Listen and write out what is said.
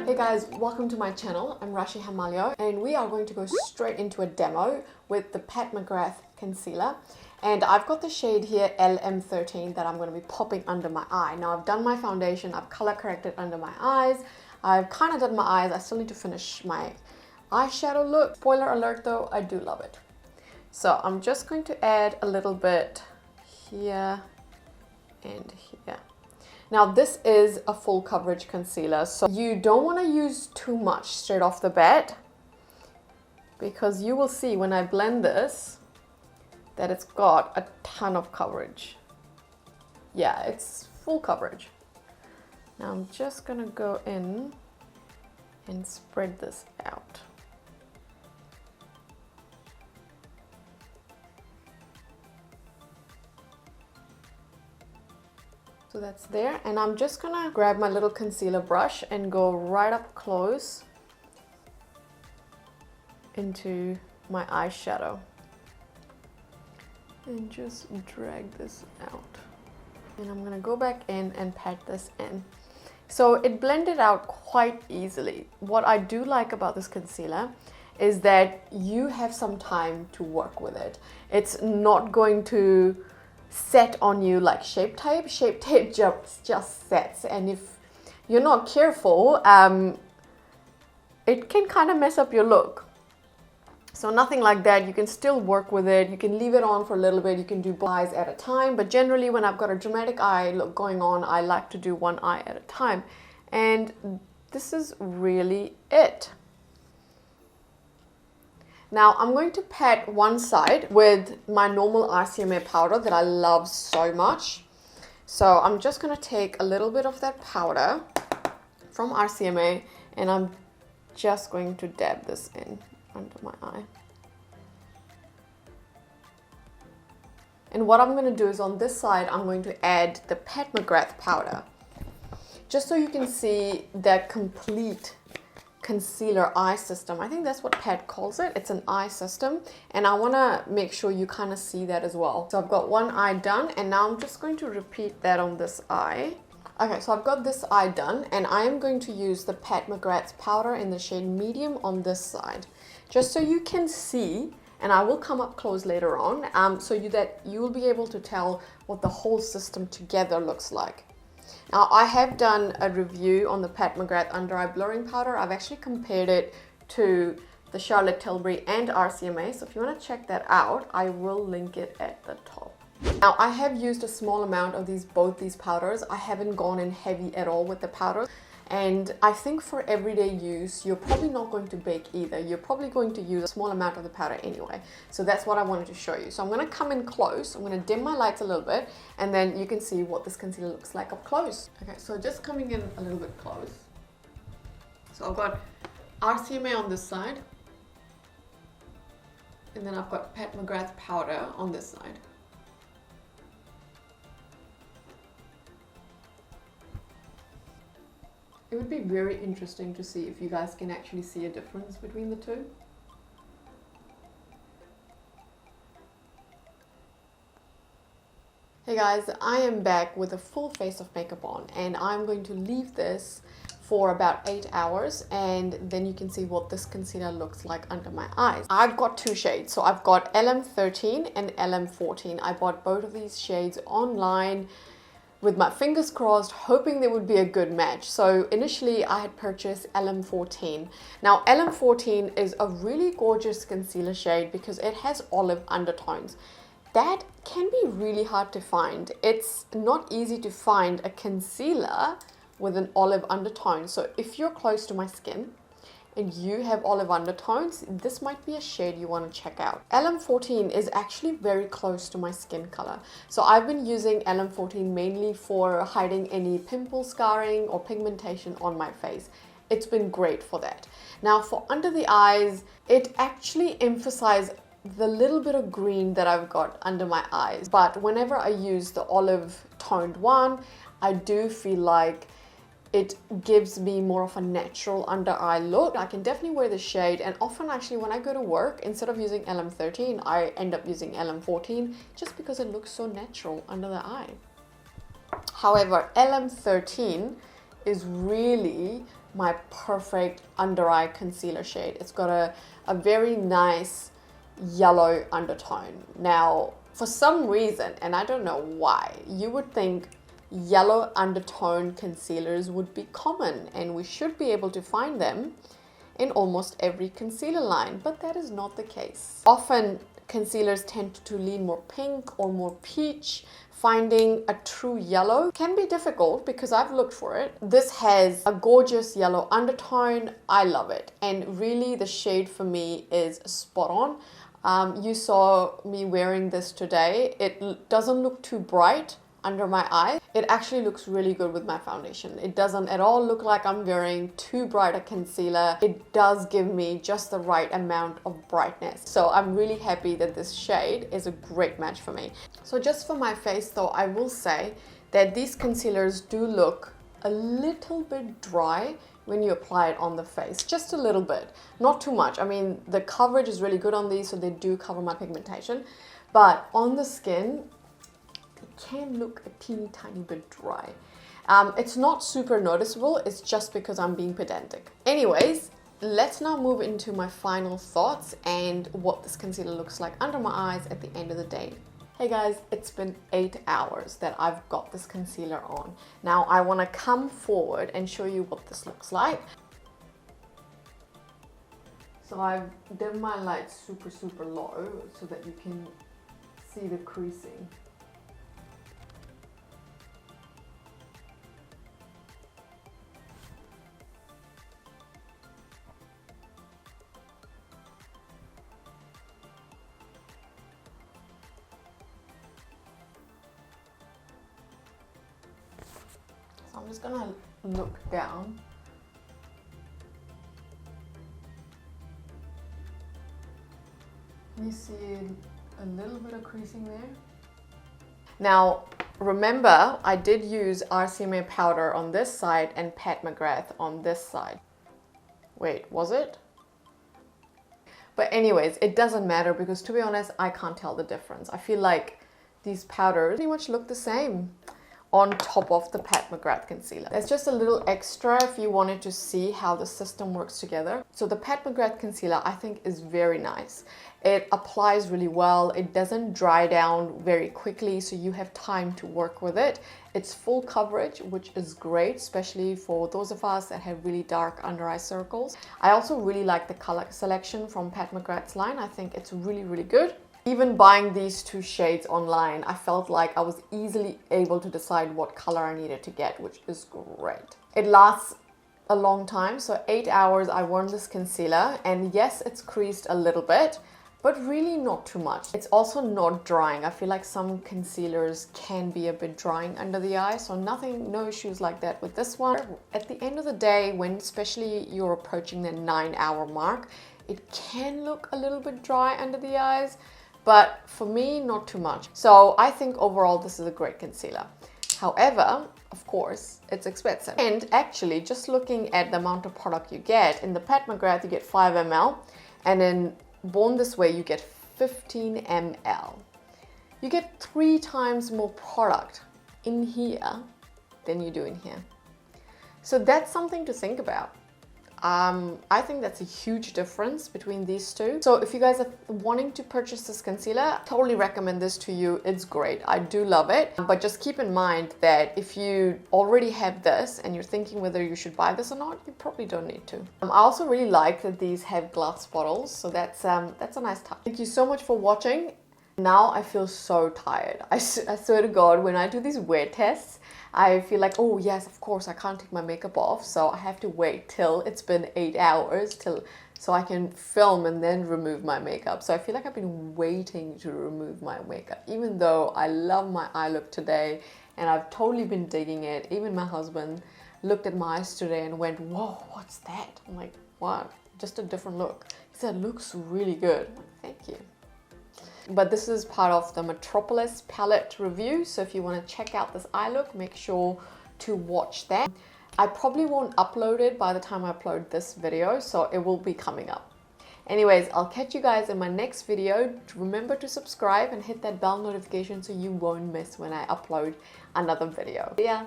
Hey guys, welcome to my channel. I'm Rashi Hamalio and we are going to go straight into a demo with the Pat McGrath concealer. And I've got the shade here LM13 that I'm going to be popping under my eye. Now I've done my foundation, I've color corrected under my eyes, I've kind of done my eyes. I still need to finish my eyeshadow look. Spoiler alert though, I do love it. So I'm just going to add a little bit here and here. Now this is a full coverage concealer, so you don't want to use too much straight off the bat, because you will see when I blend this that it's got a ton of coverage. Yeah, it's full coverage. Now I'm just gonna go in and spread this out. So that's there, and I'm just gonna grab my little concealer brush and go right up close into my eyeshadow and just drag this out. And I'm gonna go back in and pat this in. So it blended out quite easily. What I do like about this concealer is that you have some time to work with it. It's not going to set on you like Shape Tape. Shape Tape just sets, and if you're not careful, it can kind of mess up your look. So nothing like that. You can still work with it. You can leave it on for a little bit. You can do both eyes at a time, but generally when I've got a dramatic eye look going on, I like to do one eye at a time, and this is really it. Now I'm going to pat one side with my normal RCMA powder that I love so much. So I'm just going to take a little bit of that powder from RCMA and I'm just going to dab this in under my eye. And what I'm going to do is on this side I'm going to add the Pat McGrath powder, just so you can see that complete concealer eye system. I think that's what Pat calls it. It's an eye system, and I want to make sure you kind of see that as well. So I've got one eye done, and now I'm just going to repeat that on this eye. Okay, so I've got this eye done, and I am going to use the Pat McGrath's powder in the shade medium on this side, just so you can see, and I will come up close later on, so that you will be able to tell what the whole system together looks like. Now I have done a review on the Pat McGrath under eye blurring powder. I've actually compared it to the Charlotte Tilbury and RCMA, so if you want to check that out, I will link it at the top. Now I have used a small amount of both these powders. I haven't gone in heavy at all with the powders, and I think for everyday use you're probably not going to bake either. You're probably going to use a small amount of the powder anyway, so that's what I wanted to show you. So I'm going to come in close, I'm going to dim my lights a little bit, and then you can see what this concealer looks like up close. Okay, so just coming in a little bit close. So I've got RCMA on this side, and then I've got Pat McGrath powder on this side. It would be very interesting to see if you guys can actually see a difference between the two. Hey guys, I am back with a full face of makeup on, and I'm going to leave this for about 8 hours, and then you can see what this concealer looks like under my eyes. I've got two shades, so I've got LM13 and LM14. I bought both of these shades online with my fingers crossed, hoping there would be a good match. So initially I had purchased LM14. Now LM14 is a really gorgeous concealer shade because it has olive undertones. That can be really hard to find. It's not easy to find a concealer with an olive undertone. So if you're close to my skin and you have olive undertones, this might be a shade you want to check out. LM14 is actually very close to my skin color. So I've been using LM14 mainly for hiding any pimple scarring or pigmentation on my face. It's been great for that. Now for under the eyes, it actually emphasizes the little bit of green that I've got under my eyes. But whenever I use the olive toned one, I do feel like it gives me more of a natural under eye look. I can definitely wear the shade, and often actually when I go to work, instead of using LM13, I end up using LM14 just because it looks so natural under the eye. However, LM13 is really my perfect under eye concealer shade. It's got a very nice yellow undertone. Now, for some reason, and I don't know why, you would think yellow undertone concealers would be common and we should be able to find them in almost every concealer line, but that is not the case. Often concealers tend to lean more pink or more peach. Finding a true yellow can be difficult because I've looked for it. This has a gorgeous yellow undertone. I love it, and really the shade for me is spot on. You saw me wearing this today. It doesn't look too bright under my eye. It actually looks really good with my foundation. It doesn't at all look like I'm wearing too bright a concealer. It does give me just the right amount of brightness. So I'm really happy that this shade is a great match for me. So just for my face though, I will say that these concealers do look a little bit dry when you apply it on the face, just a little bit, not too much. I mean, the coverage is really good on these, so they do cover my pigmentation, but on the skin, can look a teeny tiny bit dry. It's not super noticeable, it's just because I'm being pedantic. Anyways, let's now move into my final thoughts and what this concealer looks like under my eyes at the end of the day. Hey guys, it's been 8 hours that I've got this concealer on. Now I want to come forward and show you what this looks like. So I've dimmed my light super low so that you can see the creasing. I'm just gonna look down. Can you see a little bit of creasing there? Now, remember, I did use RCMA powder on this side and Pat McGrath on this side. Wait, was it? But anyways, it doesn't matter because to be honest, I can't tell the difference. I feel like these powders pretty much look the same on top of the Pat McGrath concealer. There's just a little extra if you wanted to see how the system works together. So the Pat McGrath concealer I think is very nice. It applies really well. It doesn't dry down very quickly, so you have time to work with it. It's full coverage, which is great, especially for those of us that have really dark under eye circles. I also really like the color selection from Pat McGrath's line. I think it's really good. Even buying these two shades online, I felt like I was easily able to decide what color I needed to get, which is great. It lasts a long time, so 8 hours I worn this concealer, and yes, it's creased a little bit, but really not too much. It's also not drying. I feel like some concealers can be a bit drying under the eye, so no issues like that with this one. At the end of the day, when especially you're approaching the 9-hour mark, it can look a little bit dry under the eyes, but for me, not too much. So I think overall this is a great concealer. However, of course, it's expensive. And actually, just looking at the amount of product you get, in the Pat McGrath you get 5 ml, and in Born This Way you get 15 ml. You get 3 times more product in here than you do in here. So that's something to think about. I think that's a huge difference between these two. So if you guys are wanting to purchase this concealer, I totally recommend this to you. It's great. I do love it. But just keep in mind that if you already have this and you're thinking whether you should buy this or not, you probably don't need to. I also really like that these have glass bottles. So that's a nice touch. Thank you so much for watching. Now I feel so tired. I swear to God, when I do these wear tests, I feel like, oh yes, of course, I can't take my makeup off, so I have to wait till it's been 8 hours so I can film and then remove my makeup. So I feel like I've been waiting to remove my makeup, even though I love my eye look today and I've totally been digging it. Even my husband looked at my eyes today and went, whoa, what's that? I'm like, what? Just a different look. He said, looks really good. I'm like, thank you. But this is part of the Metropolis palette review, so if you want to check out this eye look, make sure to watch that. I probably won't upload it by the time I upload this video, so it will be coming up. Anyways, I'll catch you guys in my next video. Remember to subscribe and hit that bell notification so you won't miss when I upload another video. See ya!